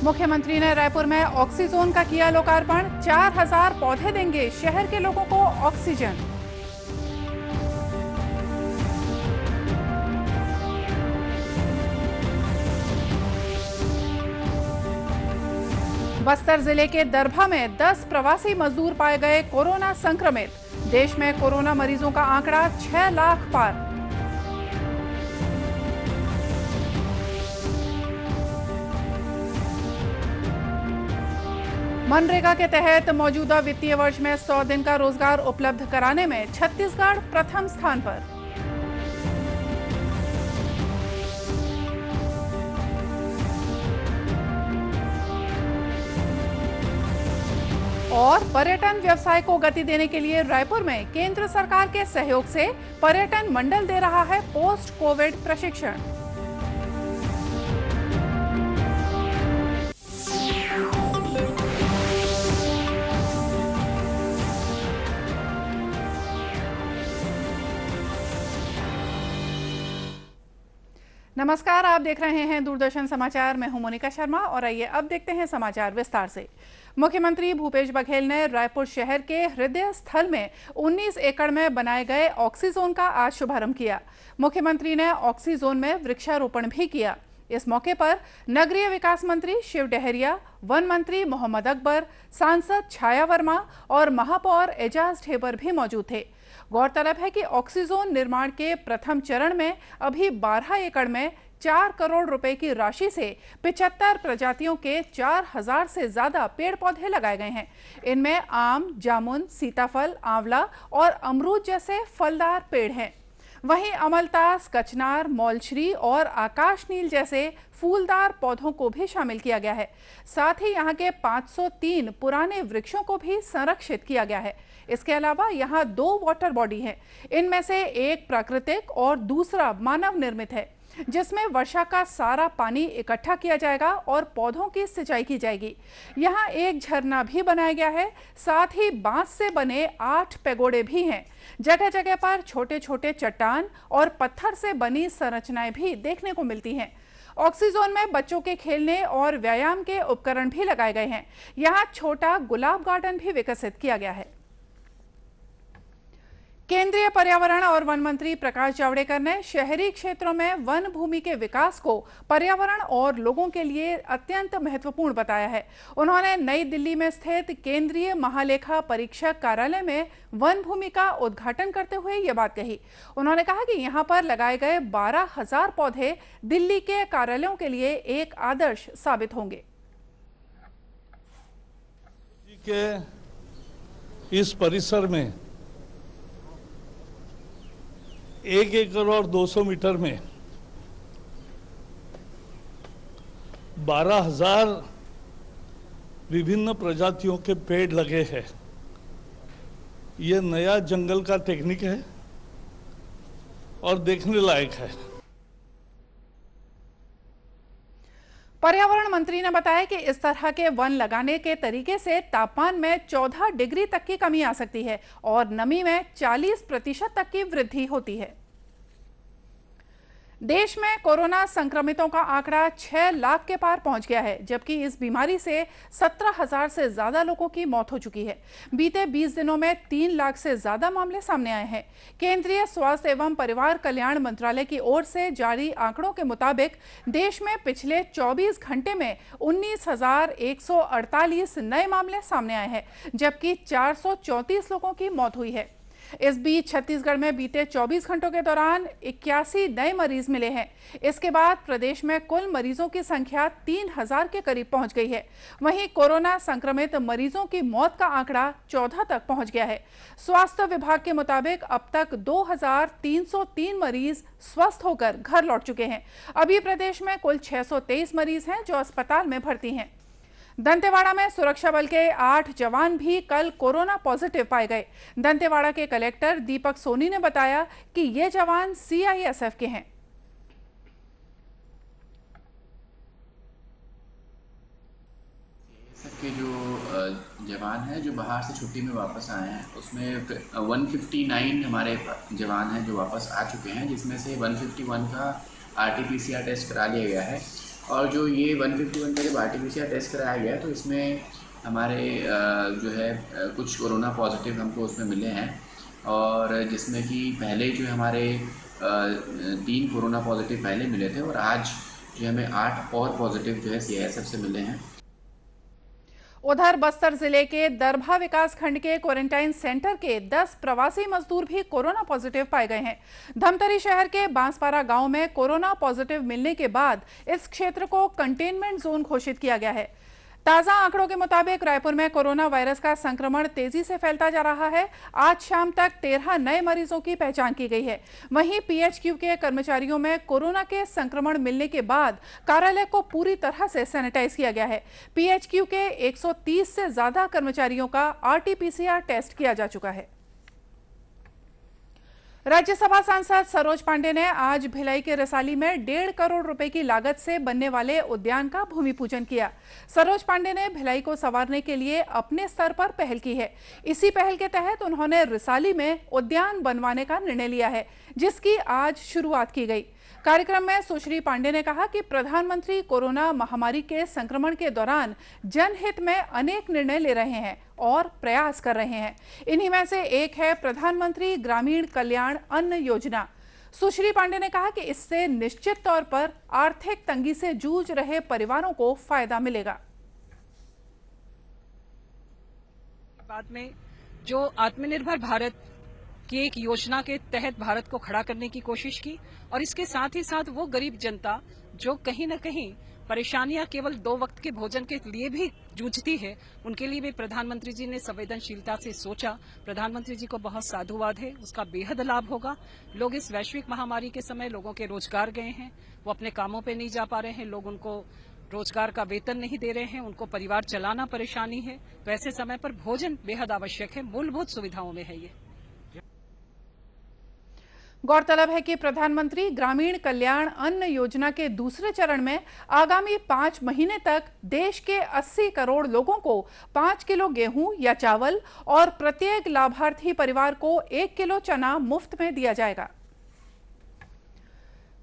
मुख्यमंत्री ने रायपुर में ऑक्सीजोन का किया लोकार्पण। 4000 पौधे देंगे शहर के लोगों को ऑक्सीजन। बस्तर जिले के दरभा में 10 प्रवासी मजदूर पाए गए कोरोना संक्रमित। देश में कोरोना मरीजों का आंकड़ा 6 लाख पार। मनरेगा के तहत मौजूदा वित्तीय वर्ष में 100 दिन का रोजगार उपलब्ध कराने में छत्तीसगढ़ प्रथम स्थान पर। और पर्यटन व्यवसाय को गति देने के लिए रायपुर में केंद्र सरकार के सहयोग से पर्यटन मंडल दे रहा है पोस्ट कोविड प्रशिक्षण। नमस्कार, आप देख रहे हैं दूरदर्शन समाचार। मैं हूं मोनिका शर्मा और आइए अब देखते हैं समाचार विस्तार से। मुख्यमंत्री भूपेश बघेल ने रायपुर शहर के हृदय स्थल में 19 एकड़ में बनाए गए ऑक्सीजोन का आज शुभारंभ किया। मुख्यमंत्री ने ऑक्सीजोन में वृक्षारोपण भी किया। इस मौके पर नगरीय विकास मंत्री शिव डहरिया, वन मंत्री मोहम्मद अकबर, सांसद छाया वर्मा और महापौर एजाज ढेबर भी मौजूद थे। गौरतलब है कि ऑक्सीजोन निर्माण के प्रथम चरण में अभी 12 एकड़ में 4 करोड़ रुपए की राशि से 75 प्रजातियों के 4000 से ज्यादा पेड़ पौधे लगाए गए हैं। इनमें आम, जामुन, सीताफल, आंवला और अमरूद जैसे फलदार पेड़ हैं। वहीं अमलतास, कचनार, मौलछरी और आकाश नील जैसे फूलदार पौधों को भी शामिल किया गया है। साथ ही यहाँ के 503 पुराने वृक्षों को भी संरक्षित किया गया है। इसके अलावा यहाँ 2 वाटर बॉडी हैं। इनमें से एक प्राकृतिक और दूसरा मानव निर्मित है, जिसमें वर्षा का सारा पानी इकट्ठा किया जाएगा और पौधों की सिंचाई की जाएगी। यहाँ एक झरना भी बनाया गया है। साथ ही बांस से बने 8 पैगोडे भी हैं। जगह जगह पर छोटे छोटे चट्टान और पत्थर से बनी संरचनाएं भी देखने को मिलती हैं। ऑक्सीजोन में बच्चों के खेलने और व्यायाम के उपकरण भी लगाए गए हैं। यहाँ छोटा गुलाब गार्डन भी विकसित किया गया है। केंद्रीय पर्यावरण और वन मंत्री प्रकाश जावड़ेकर ने शहरी क्षेत्रों में वन भूमि के विकास को पर्यावरण और लोगों के लिए अत्यंत महत्वपूर्ण बताया है। उन्होंने नई दिल्ली में स्थित केंद्रीय महालेखा परीक्षक कार्यालय में वन भूमि का उद्घाटन करते हुए ये बात कही। उन्होंने कहा कि यहाँ पर लगाए गए 12,000 पौधे दिल्ली के कार्यालयों के लिए एक आदर्श साबित होंगे। इस परिसर में 1 एकड़ और 200 मीटर में 12,000 विभिन्न प्रजातियों के पेड़ लगे हैं। ये नया जंगल का टेक्निक है और देखने लायक है। पर्यावरण मंत्री ने बताया कि इस तरह के वन लगाने के तरीके से तापमान में 14 डिग्री तक की कमी आ सकती है और नमी में 40% तक की वृद्धि होती है। देश में कोरोना संक्रमितों का आंकड़ा 6 लाख के पार पहुंच गया है, जबकि इस बीमारी से 17,000 से ज्यादा लोगों की मौत हो चुकी है। बीते 20 दिनों में 3 लाख से ज्यादा मामले सामने आए हैं। केंद्रीय स्वास्थ्य एवं परिवार कल्याण मंत्रालय की ओर से जारी आंकड़ों के मुताबिक देश में पिछले 24 घंटे में 19,148 नए मामले सामने आए हैं, जबकि 434 लोगों की मौत हुई है। इस बीच छत्तीसगढ़ में बीते 24 घंटों के दौरान 81 नए मरीज मिले हैं। इसके बाद प्रदेश में कुल मरीजों की संख्या 3,000 के करीब पहुंच गई है। वहीं कोरोना संक्रमित मरीजों की मौत का आंकड़ा 14 तक पहुंच गया है। स्वास्थ्य विभाग के मुताबिक अब तक 2,303 मरीज स्वस्थ होकर घर लौट चुके हैं। अभी प्रदेश में कुल 623 मरीज हैं जो अस्पताल में भर्ती हैं। दंतेवाड़ा में सुरक्षा बल के 8 जवान भी कल कोरोना पॉजिटिव पाए गए। दंतेवाड़ा के कलेक्टर दीपक सोनी ने बताया कि ये जवान CISF के हैं। के जो जवान हैं जो बाहर से छुट्टी में वापस आए हैं, उसमें 159 हमारे जवान हैं जो वापस आ चुके हैं, जिसमें से 151 का RT-PCR टेस्ट करा लिया गया है और जो ये 151 का जब RT-PCR टेस्ट कराया गया तो इसमें हमारे जो है कुछ कोरोना पॉजिटिव हमको उसमें मिले हैं, और जिसमें कि पहले जो हमारे 3 कोरोना पॉजिटिव पहले मिले थे, और आज जो हमें 8 और पॉजिटिव जो है CISF से मिले हैं। उधर बस्तर जिले के दरभा विकास खंड के क्वारंटाइन सेंटर के 10 प्रवासी मजदूर भी कोरोना पॉजिटिव पाए गए हैं। धमतरी शहर के बांसपारा गांव में कोरोना पॉजिटिव मिलने के बाद इस क्षेत्र को कंटेनमेंट जोन घोषित किया गया है। ताजा आंकड़ों के मुताबिक रायपुर में कोरोना वायरस का संक्रमण तेजी से फैलता जा रहा है। आज शाम तक 13 नए मरीजों की पहचान की गई है। वहीं PHQ के कर्मचारियों में कोरोना के संक्रमण मिलने के बाद कार्यालय को पूरी तरह से सैनिटाइज किया गया है। PHQ के 130 से ज्यादा कर्मचारियों का RT-PCR टेस्ट किया जा चुका है। राज्यसभा सांसद सरोज पांडे ने आज भिलाई के रसाली में 1.5 करोड़ रुपए की लागत से बनने वाले उद्यान का भूमि पूजन किया। सरोज पांडे ने भिलाई को संवारने के लिए अपने स्तर पर पहल की है। इसी पहल के तहत उन्होंने रसाली में उद्यान बनवाने का निर्णय लिया है, जिसकी आज शुरुआत की गई। कार्यक्रम में सुश्री पांडे ने कहा कि प्रधानमंत्री कोरोना महामारी के संक्रमण के दौरान जनहित में अनेक निर्णय ले रहे हैं और प्रयास कर रहे हैं। इन्हीं में से एक है प्रधानमंत्री ग्रामीण कल्याण अन्न योजना। सुश्री पांडे ने कहा कि इससे निश्चित तौर पर आर्थिक तंगी से जूझ रहे परिवारों को फायदा मिलेगा। बाद में जो आत्मनिर्भर भारत की एक योजना के तहत भारत को खड़ा करने की कोशिश की, और इसके साथ ही साथ वो गरीब जनता जो कहीं न कहीं परेशानियां केवल 2 वक्त के भोजन के लिए भी जूझती है, उनके लिए भी प्रधानमंत्री जी ने संवेदनशीलता से सोचा। प्रधानमंत्री जी को बहुत साधुवाद है, उसका बेहद लाभ होगा। लोग इस वैश्विक महामारी के समय लोगों के रोजगार गए हैं, वो अपने कामों पे नहीं जा पा रहे हैं, लोग उनको रोजगार का वेतन नहीं दे रहे हैं, उनको परिवार चलाना परेशानी है। तो ऐसे समय पर भोजन बेहद आवश्यक है, मूलभूत सुविधाओं में है ये। गौरतलब है कि प्रधानमंत्री ग्रामीण कल्याण अन्न योजना के दूसरे चरण में आगामी 5 महीने तक देश के 80 करोड़ लोगों को 5 किलो गेहूं या चावल और प्रत्येक लाभार्थी परिवार को 1 किलो चना मुफ्त में दिया जाएगा।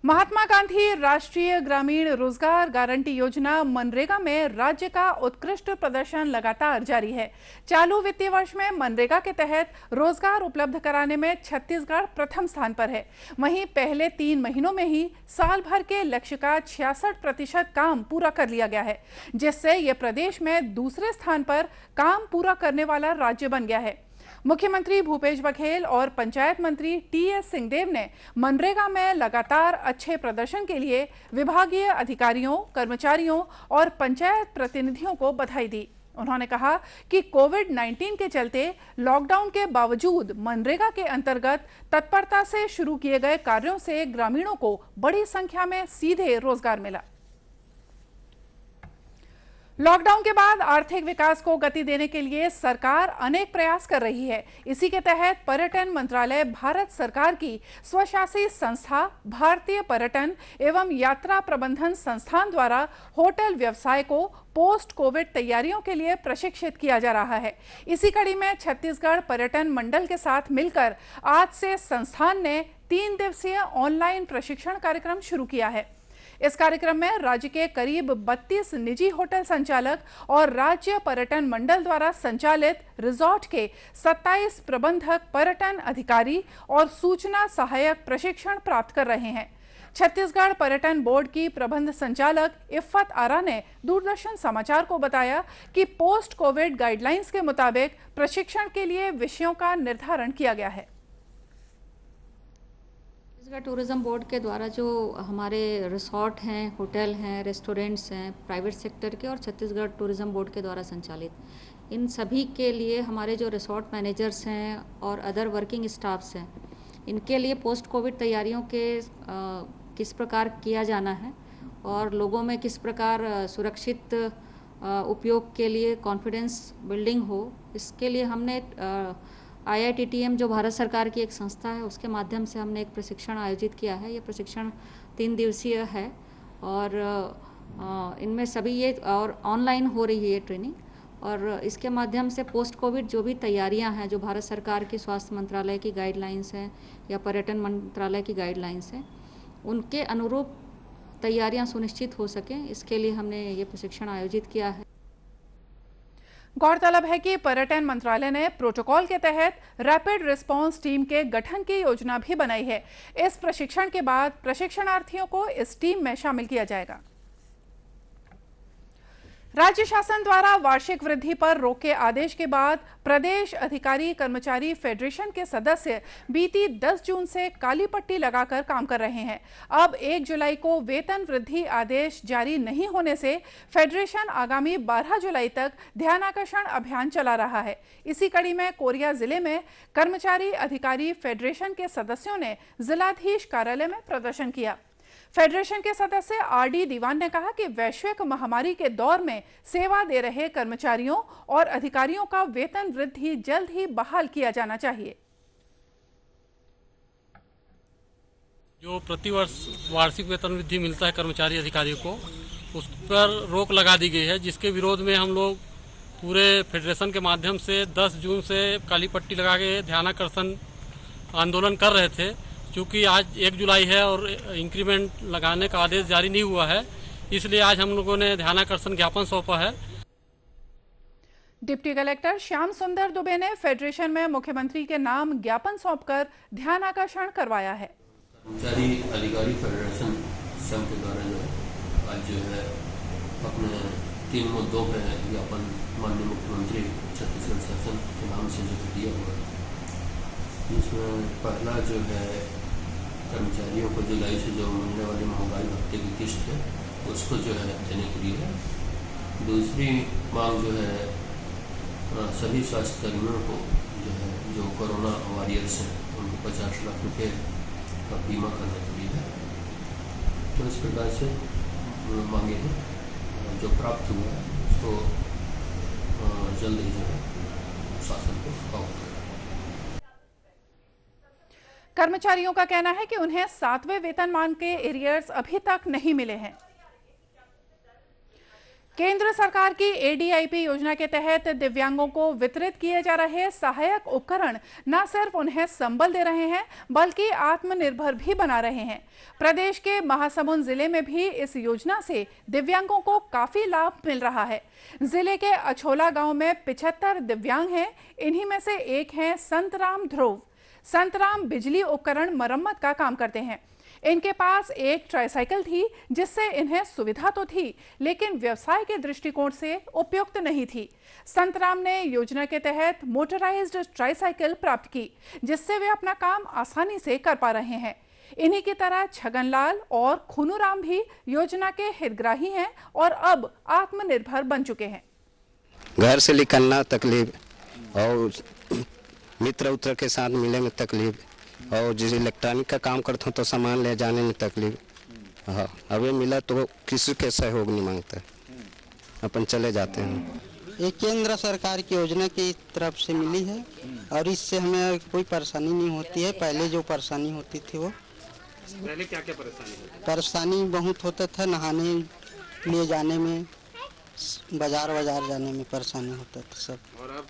महात्मा गांधी राष्ट्रीय ग्रामीण रोजगार गारंटी योजना मनरेगा में राज्य का उत्कृष्ट प्रदर्शन लगातार जारी है। चालू वित्तीय वर्ष में मनरेगा के तहत रोजगार उपलब्ध कराने में छत्तीसगढ़ प्रथम स्थान पर है। वहीं पहले 3 महीनों में ही साल भर के लक्ष्य का 66% काम पूरा कर लिया गया है, जिससे यह प्रदेश में दूसरे स्थान पर काम पूरा करने वाला राज्य बन गया है। मुख्यमंत्री भूपेश बघेल और पंचायत मंत्री TS सिंहदेव ने मनरेगा में लगातार अच्छे प्रदर्शन के लिए विभागीय अधिकारियों, कर्मचारियों और पंचायत प्रतिनिधियों को बधाई दी। उन्होंने कहा कि कोविड-19 के चलते लॉकडाउन के बावजूद मनरेगा के अंतर्गत तत्परता से शुरू किए गए कार्यों से ग्रामीणों को बड़ी संख्या में सीधे रोजगार मिला। लॉकडाउन के बाद आर्थिक विकास को गति देने के लिए सरकार अनेक प्रयास कर रही है। इसी के तहत पर्यटन मंत्रालय भारत सरकार की स्वशासी संस्था भारतीय पर्यटन एवं यात्रा प्रबंधन संस्थान द्वारा होटल व्यवसाय को पोस्ट कोविड तैयारियों के लिए प्रशिक्षित किया जा रहा है। इसी कड़ी में छत्तीसगढ़ पर्यटन मंडल के साथ मिलकर आज से संस्थान ने 3 दिवसीय ऑनलाइन प्रशिक्षण कार्यक्रम शुरू किया है। इस कार्यक्रम में राज्य के करीब 32 निजी होटल संचालक और राज्य पर्यटन मंडल द्वारा संचालित रिजॉर्ट के 27 प्रबंधक, पर्यटन अधिकारी और सूचना सहायक प्रशिक्षण प्राप्त कर रहे हैं। छत्तीसगढ़ पर्यटन बोर्ड की प्रबंध संचालक इफ्फत आरा ने दूरदर्शन समाचार को बताया कि पोस्ट कोविड गाइडलाइंस के मुताबिक प्रशिक्षण के लिए विषयों का निर्धारण किया गया है। छत्तीसगढ़ टूरिज्म बोर्ड के द्वारा जो हमारे रिसोर्ट हैं, होटल हैं, रेस्टोरेंट्स हैं, प्राइवेट सेक्टर के और छत्तीसगढ़ टूरिज्म बोर्ड के द्वारा संचालित, इन सभी के लिए हमारे जो रिसोर्ट मैनेजर्स हैं और अदर वर्किंग स्टाफ्स हैं, इनके लिए पोस्ट कोविड तैयारियों के किस प्रकार किया जाना है और लोगों में किस प्रकार सुरक्षित उपयोग के लिए कॉन्फिडेंस बिल्डिंग हो, इसके लिए हमने IITTM जो भारत सरकार की एक संस्था है उसके माध्यम से हमने एक प्रशिक्षण आयोजित किया है। ये प्रशिक्षण 3 दिवसीय है और इनमें सभी ये और ऑनलाइन हो रही है ये ट्रेनिंग, और इसके माध्यम से पोस्ट कोविड जो भी तैयारियां हैं, जो भारत सरकार की स्वास्थ्य मंत्रालय की गाइडलाइंस हैं या पर्यटन मंत्रालय की गाइडलाइंस हैं, उनके अनुरूप तैयारियां सुनिश्चित हो सकें, इसके लिए हमने ये प्रशिक्षण आयोजित किया है। गौरतलब है कि पर्यटन मंत्रालय ने प्रोटोकॉल के तहत रैपिड रिस्पांस टीम के गठन की योजना भी बनाई है। इस प्रशिक्षण के बाद प्रशिक्षणार्थियों को इस टीम में शामिल किया जाएगा। राज्य शासन द्वारा वार्षिक वृद्धि पर रोक के आदेश के बाद प्रदेश अधिकारी कर्मचारी फेडरेशन के सदस्य बीती 10 जून से काली पट्टी लगाकर काम कर रहे हैं। अब 1 जुलाई को वेतन वृद्धि आदेश जारी नहीं होने से फेडरेशन आगामी 12 जुलाई तक ध्यानाकर्षण अभियान चला रहा है। इसी कड़ी में कोरिया जिले में कर्मचारी अधिकारी फेडरेशन के सदस्यों ने जिलाधीश कार्यालय में प्रदर्शन किया। फेडरेशन के सदस्य आरडी दीवान ने कहा कि वैश्विक महामारी के दौर में सेवा दे रहे कर्मचारियों और अधिकारियों का वेतन वृद्धि जल्द ही बहाल किया जाना चाहिए। जो प्रतिवर्ष वार्षिक वेतन वृद्धि मिलता है कर्मचारी अधिकारियों को, उस पर रोक लगा दी गई है, जिसके विरोध में हम लोग पूरे फेडरेशन के माध्यम से 10 जून से काली पट्टी लगा के ध्यानाकर्षण आंदोलन कर रहे थे। क्योंकि आज 1 जुलाई है और इंक्रीमेंट लगाने का आदेश जारी नहीं हुआ है, इसलिए आज हम लोगों ने ध्यानाकर्षण ज्ञापन सौंपा है। डिप्टी कलेक्टर श्याम सुंदर दुबे ने फेडरेशन में मुख्यमंत्री के नाम ज्ञापन सौंपकर ध्यानाकर्षण करवाया है। कर्मचारी अधिकारी फेडरेशन संघ के द्वारा जो है आज जो है अपने 3 मुद्दों पर ज्ञापन माननीय मुख्यमंत्री छत्तीसगढ़ शासन के नाम से जो दिया हुआ है, इसमें पहला जो है कर्मचारियों को जुलाई से जो मिलने वाली महंगाई भत्ते की किस्त है उसको जो है देने के लिए है। दूसरी मांग जो है सभी स्वास्थ्य कर्मियों को जो है जो कोरोना वॉरियर्स हैं उनको 50 लाख रुपए का बीमा करने के लिए है। तो इस प्रकार से मांगे हैं, जो प्राप्त हुआ है उसको जल्द ही जो है शासन को अवगत करें। कर्मचारियों का कहना है कि उन्हें 7वें वेतनमान के एरियर्स अभी तक नहीं मिले हैं। केंद्र सरकार की एडीआईपी योजना के तहत दिव्यांगों को वितरित किए जा रहे सहायक उपकरण न सिर्फ उन्हें संबल दे रहे हैं बल्कि आत्मनिर्भर भी बना रहे हैं। प्रदेश के महासमुंद जिले में भी इस योजना से दिव्यांगों को काफी लाभ मिल रहा है। जिले के अछोला गांव में 75 दिव्यांग हैं। इन्हीं में से एक हैं संतराम ध्रुव। संतराम बिजली उपकरण मरम्मत का काम करते हैं। इनके पास एक ट्राईसाइकिल थी जिससे इन्हें सुविधा तो थी लेकिन व्यवसाय के दृष्टिकोण से उपयुक्त नहीं थी। संतराम ने योजना के तहत मोटराइज्ड ट्राईसाइकिल प्राप्त की जिससे वे अपना काम आसानी से कर पा रहे हैं। इन्हीं की तरह छगनलाल और खुनूराम भी योजना के हितग्राही हैं और अब आत्मनिर्भर बन चुके हैं। घर से निकलना तकलीफ और मित्र उत्र के साथ मिले में तकलीफ और जिस इलेक्ट्रॉनिक का काम करता हूँ तो सामान ले जाने में तकलीफ। हाँ, अभी मिला तो किसी के सहयोग नहीं मांगता, अपन चले जाते हैं। ये केंद्र सरकार की योजना की तरफ से मिली है और इससे हमें कोई परेशानी नहीं होती है। पहले जो परेशानी होती थी वो पहले क्या क्या परेशानी होती? परेशानी बहुत होता था, नहाने लिए जाने में, बाजार जाने में परेशानी होता था सब। और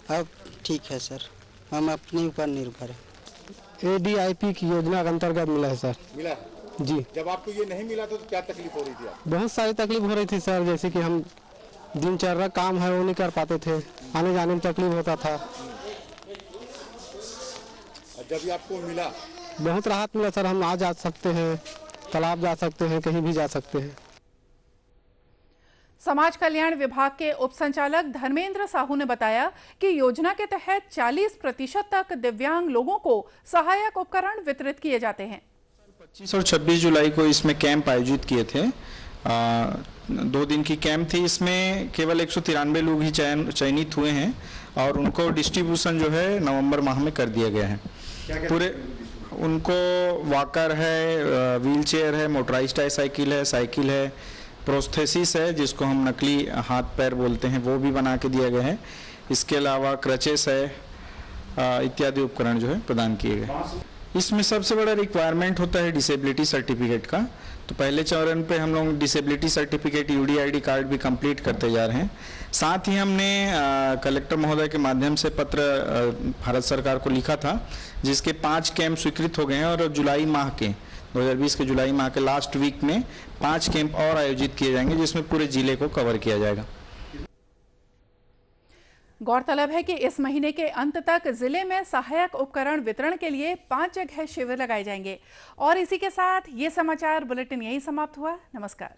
अब ठीक है सर, हम अपने ऊपर निर्भर है। एडीआईपी की योजना के अंतर्गत मिला है सर। मिला है जी। जब आपको ये नहीं मिला तो क्या तकलीफ हो रही थी आपको? बहुत सारी तकलीफ हो रही थी सर, जैसे कि हम दिनचर्या काम है वो नहीं कर पाते थे, आने जाने में तकलीफ होता था। जब ये आपको मिला बहुत राहत मिला सर, हम आ जा सकते हैं, तालाब जा सकते हैं, कहीं भी जा सकते हैं। समाज कल्याण विभाग के उप संचालक धर्मेंद्र साहू ने बताया कि योजना के तहत 40% तक दिव्यांग लोगों को सहायक उपकरण वितरित किए जाते हैं। 25 और 26 जुलाई को इसमें कैंप आयोजित किए थे। 2 दिन की कैंप थी। इसमें केवल 193 लोग ही चयनित हुए हैं और उनको डिस्ट्रीब्यूशन जो है नवंबर माह में कर दिया गया है। पूरे उनको वॉकर है, व्हील चेयर है, मोटराइज्ड ट्राईसाइकिल है, साइकिल है, प्रोस्थेसिस है जिसको हम नकली हाथ पैर बोलते हैं वो भी बना के दिया गया है। इसके अलावा क्रचेस है इत्यादि उपकरण जो है प्रदान किए गए। इसमें सबसे बड़ा रिक्वायरमेंट होता है डिसेबिलिटी सर्टिफिकेट का। तो पहले चरण पे हम लोग डिसेबिलिटी सर्टिफिकेट यूडीआईडी कार्ड भी कंप्लीट करते जा रहे हैं। साथ ही हमने कलेक्टर महोदय के माध्यम से पत्र भारत सरकार को लिखा था जिसके 5 कैंप स्वीकृत हो गए हैं और जुलाई माह के 2020 के जुलाई माह के लास्ट वीक में 5 कैंप और आयोजित किए जाएंगे, जिसमें पूरे जिले को कवर किया जाएगा। गौरतलब है कि इस महीने के अंत तक जिले में सहायक उपकरण वितरण के लिए 5 जगह शिविर लगाए जाएंगे। और इसी के साथ ये समाचार बुलेटिन यहीं समाप्त हुआ। नमस्कार।